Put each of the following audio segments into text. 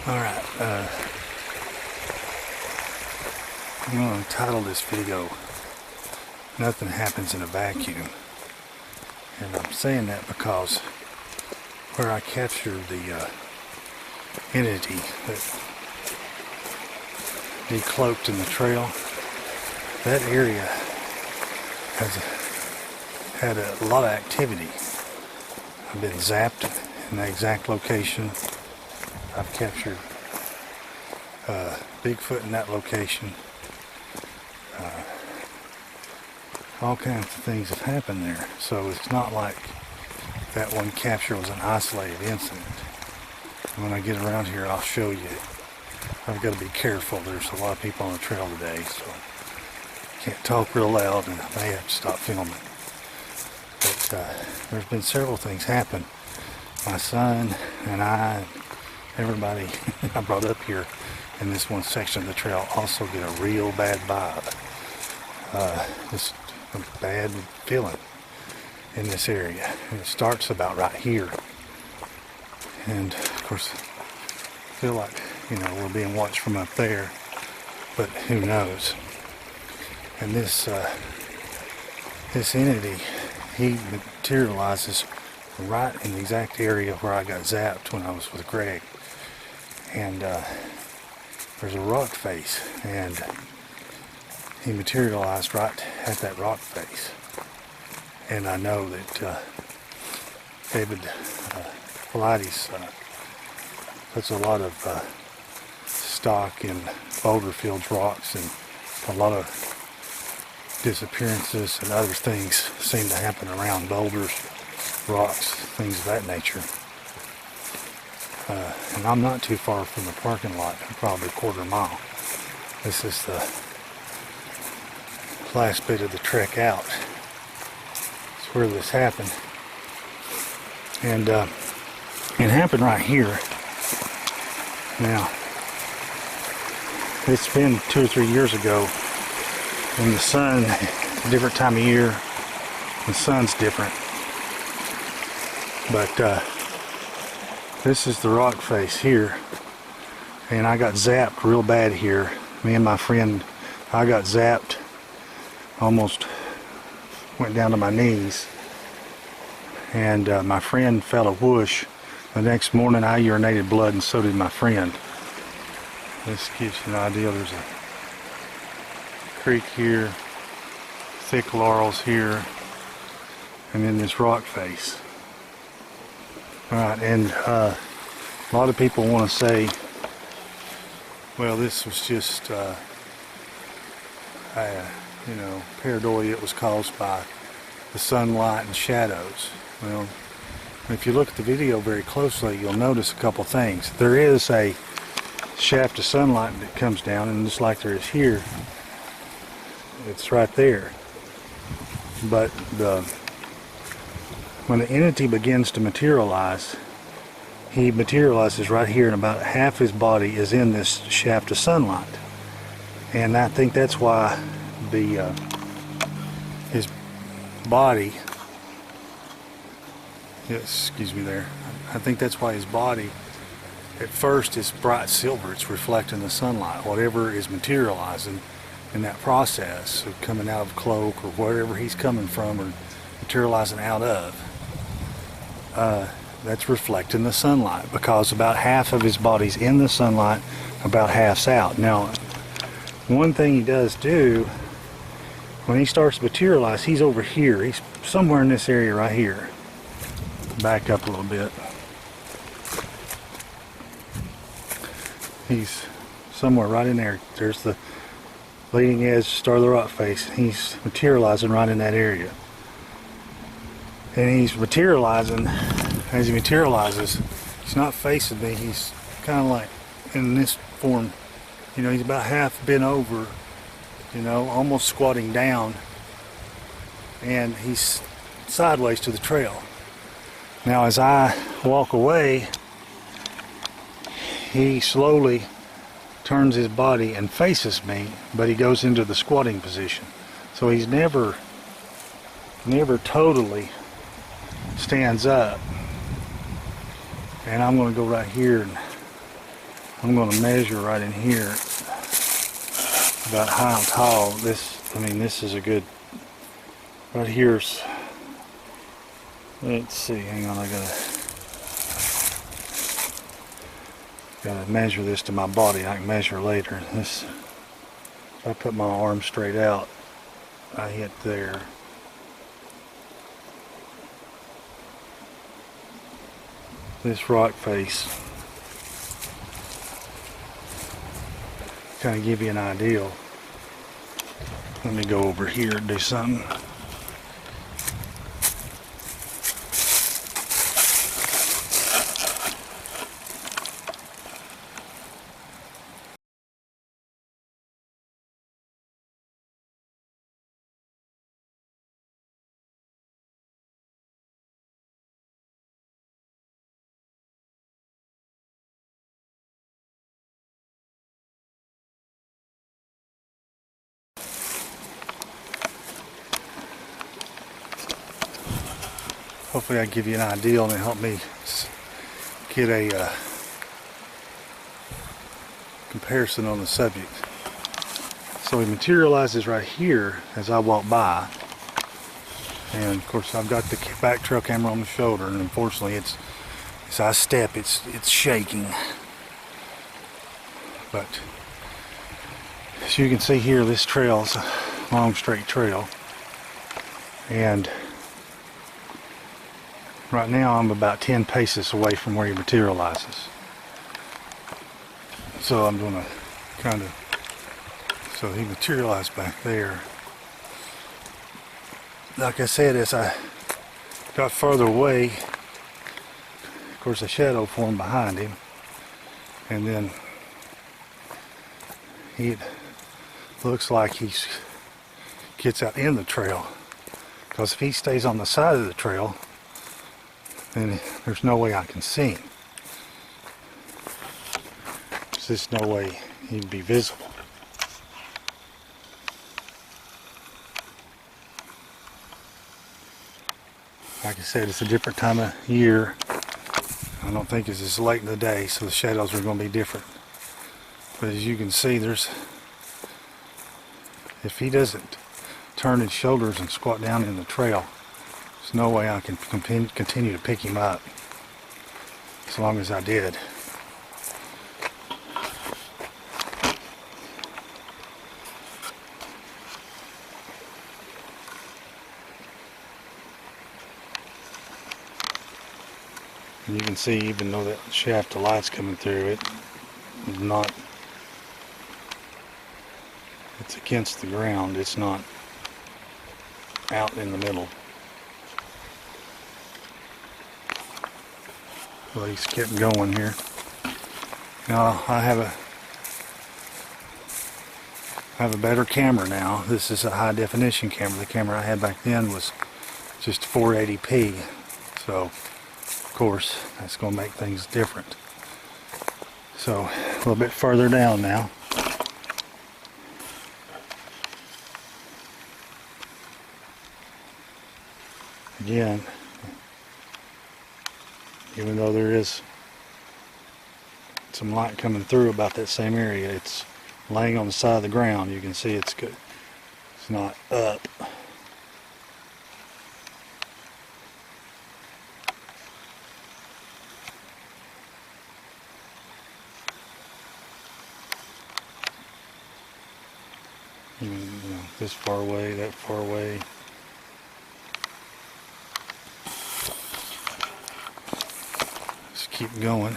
Alright, I'm going to title this video, Nothing Happens in a Vacuum. And I'm saying that because where I captured the entity that decloaked in the trail, that area has had a lot of activity. I've been zapped in the exact location. I've captured Bigfoot in that location. All kinds of things have happened there. So it's not like that one capture was an isolated incident. When I get around here, I'll show you. I've got to be careful. There's a lot of people on the trail today, so I can't talk real loud and I may have to stop filming. But there's been several things happen. My son and I, everybody I brought up here in this one section of the trail also get a real bad vibe. Just a bad feeling in this area. And it starts about right here. And of course, I feel like, we're being watched from up there, but who knows. And this entity, he materializes right in the exact area where I got zapped when I was with Greg. And there's a rock face, and he materialized right at that rock face. And I know that David Pilates puts a lot of stock in boulder fields rocks, and a lot of disappearances and other things seem to happen around boulders, rocks, things of that nature. And I'm not too far from the parking lot, probably a quarter mile. This is the last bit of the trek out. It's where this happened. And it happened right here. Now, it's been 2 or 3 years ago, and the sun, a different time of year, the sun's different. But this is the rock face here, and I got zapped real bad here. Me and my friend, I got zapped, almost went down to my knees, and my friend fell a whoosh. The next morning I urinated blood, and so did my friend. This gives you an idea. There's a creek here, thick laurels here, and then this rock face. Alright, and a lot of people want to say, well, this was just pareidolia. It was caused by the sunlight and shadows. Well, if you look at the video very closely, you'll notice a couple things. There is a shaft of sunlight that comes down, and just like there is here, it's right there. But when the entity begins to materialize, he materializes right here, and about half his body is in this shaft of sunlight. And I think that's why his body, excuse me there, I think that's why his body at first is bright silver. It's reflecting the sunlight. Whatever is materializing in that process of coming out of cloak or wherever he's coming from or materializing out of, that's reflecting the sunlight, because about half of his body's in the sunlight, about half's out. Now, one thing he does do when he starts to materialize, he's over here. He's somewhere in this area right here. Back up a little bit. He's somewhere right in there. There's the leading edge, start of the rock face. He's materializing right in that area. And he's materializing, as he materializes, he's not facing me. He's kind of like in this form. He's about half bent over, almost squatting down. And he's sideways to the trail. Now, as I walk away, he slowly turns his body and faces me, but he goes into the squatting position. So he's never totally stands up. And I'm going to go right here and I'm going to measure right in here about how tall this, this is a good, right here's, let's see, hang on, I gotta measure this to my body. I can measure later. This, if I put my arm straight out, I hit there. This rock face, kind of give you an idea. Let me go over here and do something. Hopefully I give you an idea and help me get a comparison on the subject. So he materializes right here as I walk by, and of course I've got the back trail camera on the shoulder, and unfortunately as I step it's shaking. But as you can see here, this trail is a long straight trail, and right now I'm about 10 paces away from where he materializes. So I'm going to kind of, so he materialized back there. Like I said, as I got further away, of course a shadow formed behind him, and then he looks like he gets out in the trail, because if he stays on the side of the trail, then there's no way I can see him. There's just no way he'd be visible. Like I said, it's a different time of year. I don't think it's as late in the day, so the shadows are going to be different. But as you can see, if he doesn't turn his shoulders and squat down in the trail, there's no way I can continue to pick him up as long as I did. And you can see, even though that shaft of light's coming through, it's against the ground, it's not out in the middle. Well, he's kept going here. Now I have a better camera now. This is a high definition camera. The camera I had back then was just 480p. So of course that's going to make things different. So a little bit further down now. Again, even though there is some light coming through about that same area, it's laying on the side of the ground. You can see it's good. It's not up. Even, this far away, that far away. Keep going.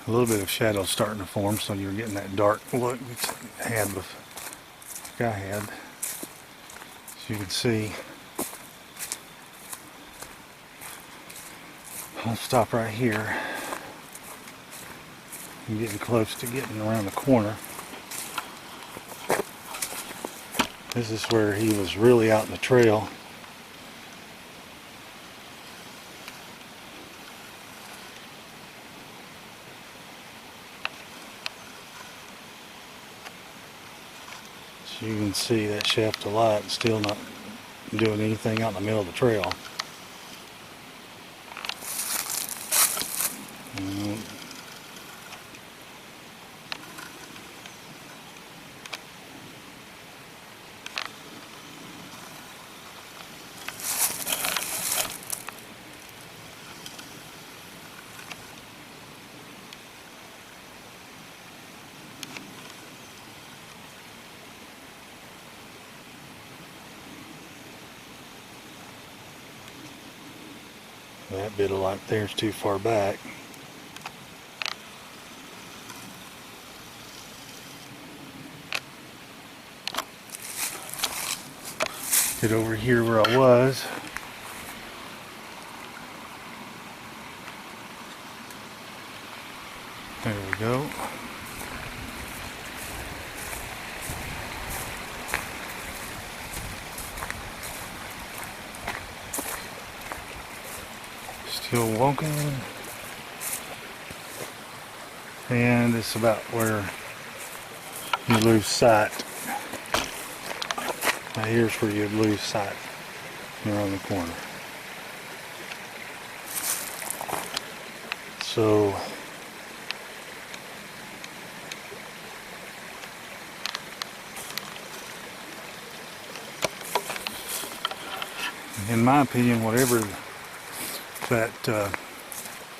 A little bit of shadow starting to form, so you're getting that dark look I had as you can see. I'll stop right here. I'm getting close to getting around the corner. This is where he was really out in the trail. You can see that shaft of light still not doing anything out in the middle of the trail. that bit of light there's too far back. Get over here where I was. There we go. Still walking. And it's about where you lose sight. Now here's where you lose sight. You're on the corner. So in my opinion, whatever that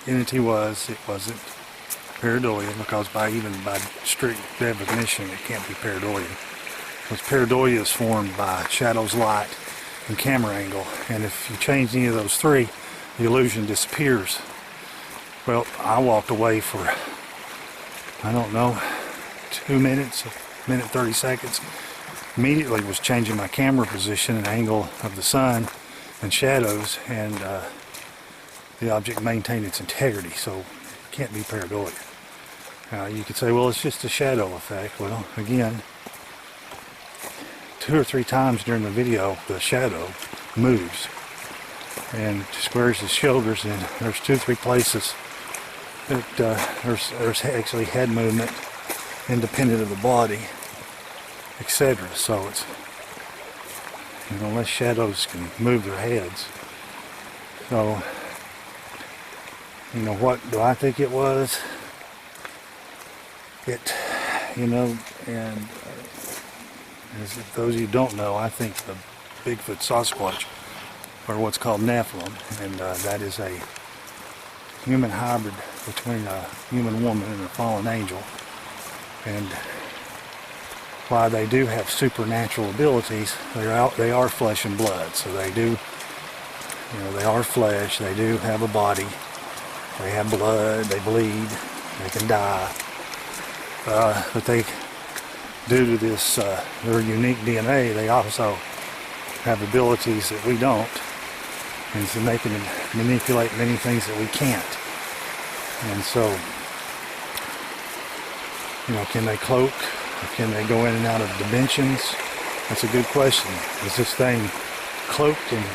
entity was, it wasn't pareidolia, because even by strict definition, it can't be pareidolia. Because pareidolia is formed by shadows, light, and camera angle, and if you change any of those three, the illusion disappears. Well, I walked away for, I don't know, 2 minutes, a minute 30 seconds. Immediately was changing my camera position and angle of the sun and shadows, and the object maintained its integrity, so it can't be pareidolia. You could say, well, it's just a shadow effect. Well, again, 2 or 3 times during the video, the shadow moves and squares his shoulders, and there's 2 or 3 places that there's actually head movement independent of the body, etc. So it's, unless shadows can move their heads. So, what do I think it was? And as those of you who don't know, I think the Bigfoot Sasquatch are what's called Nephilim, and that is a human hybrid between a human woman and a fallen angel. And while they do have supernatural abilities, they are flesh and blood. So they do, they are flesh. They do have a body. They have blood. They bleed. They can die. But they, due to this their unique DNA, they also have abilities that we don't, and so they can manipulate many things that we can't. And so, can they cloak? Or can they go in and out of dimensions? That's a good question. Is this thing cloaked and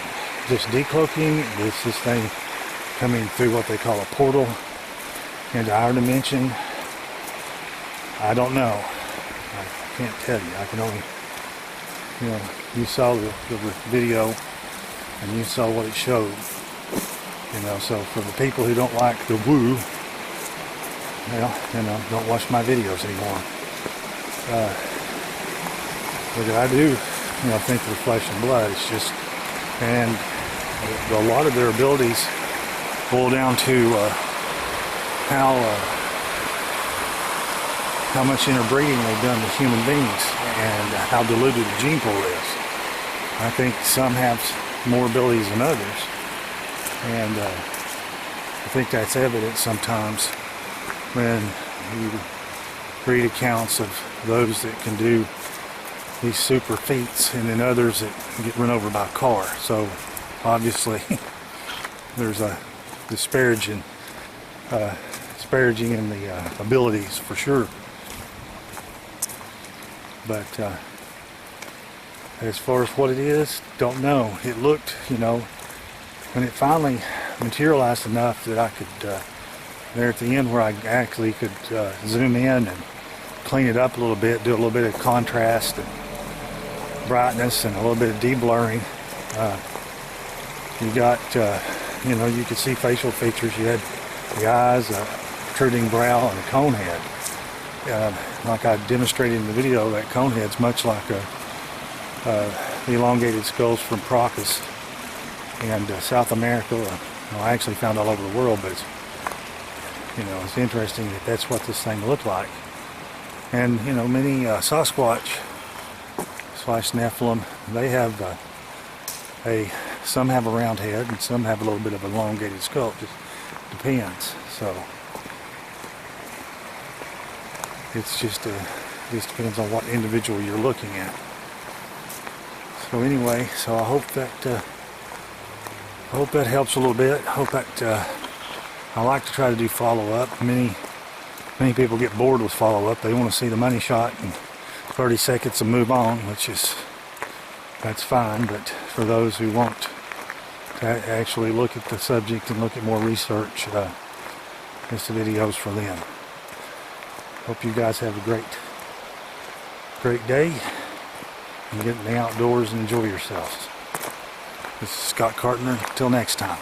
just decloaking? Is this thing coming through what they call a portal into our dimension? I don't know. I can't tell you. I can only, you saw the video and you saw what it showed. So for the people who don't like the woo, don't watch my videos anymore. But I do, think they're flesh and blood. It's just, and a lot of their abilities boil down to how much interbreeding they've done with human beings and how diluted the gene pool is. I think some have more abilities than others, and I think that's evident sometimes when you read accounts of those that can do these super feats, and then others that get run over by a car. So obviously there's a disparaging in the abilities for sure. But as far as what it is, don't know. It looked, when it finally materialized enough that I could, there at the end where I actually could zoom in and clean it up a little bit, do a little bit of contrast and brightness and a little bit of deblurring. You got, you could see facial features. You had the eyes, a protruding brow, and a cone head. Like I demonstrated in the video, that cone head's much like the elongated skulls from Procus and South America. I actually found all over the world, but it's interesting that that's what this thing looked like. And many Sasquatch / Nephilim, they have a some have a round head and some have a little bit of an elongated skull. Just depends. So it's just depends on what individual you're looking at. So anyway, so I hope that helps a little bit. Hope that I like to try to do follow-up. Many people get bored with follow-up. They want to see the money shot in 30 seconds and move on, that's fine. But for those who want to actually look at the subject and look at more research, this video's for them. Hope you guys have a great day and get in the outdoors and enjoy yourselves. This is Scott Cartner. Till next time.